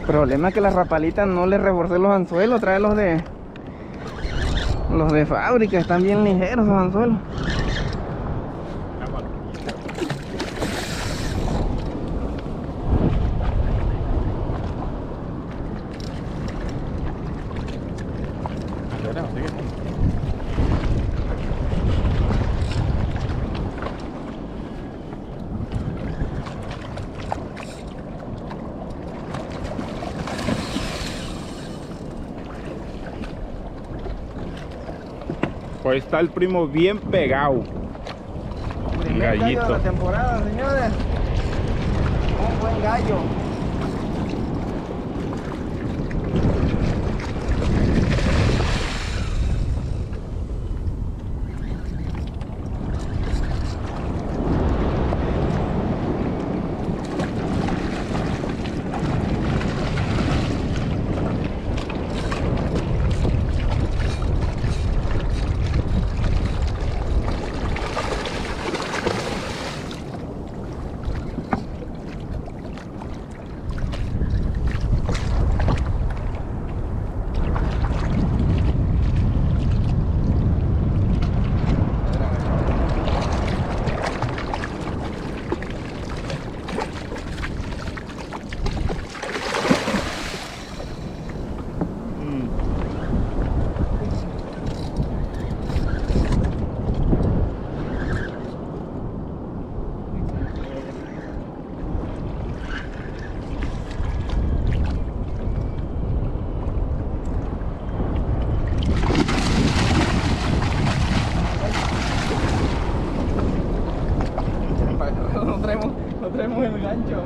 Problema es que las rapalitas no le reforcé los anzuelos, trae los de fábrica, están bien ligeros los anzuelos. Pues está el primo bien pegado. Primer gallo de la temporada, señores. Un buen gallo. No traemos el gancho,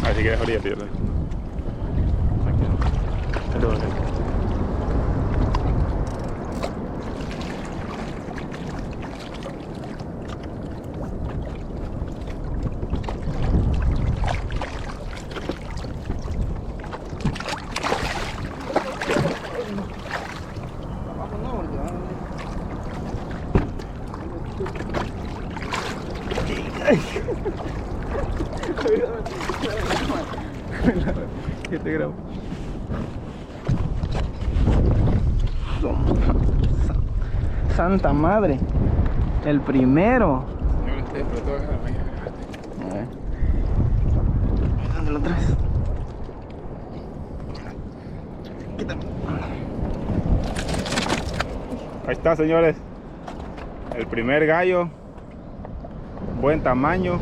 Así que dejaría, tío. Santa madre, el primero. ¿Dónde lo traes? Quítame. Ahí está, señores. El primer gallo. Buen tamaño.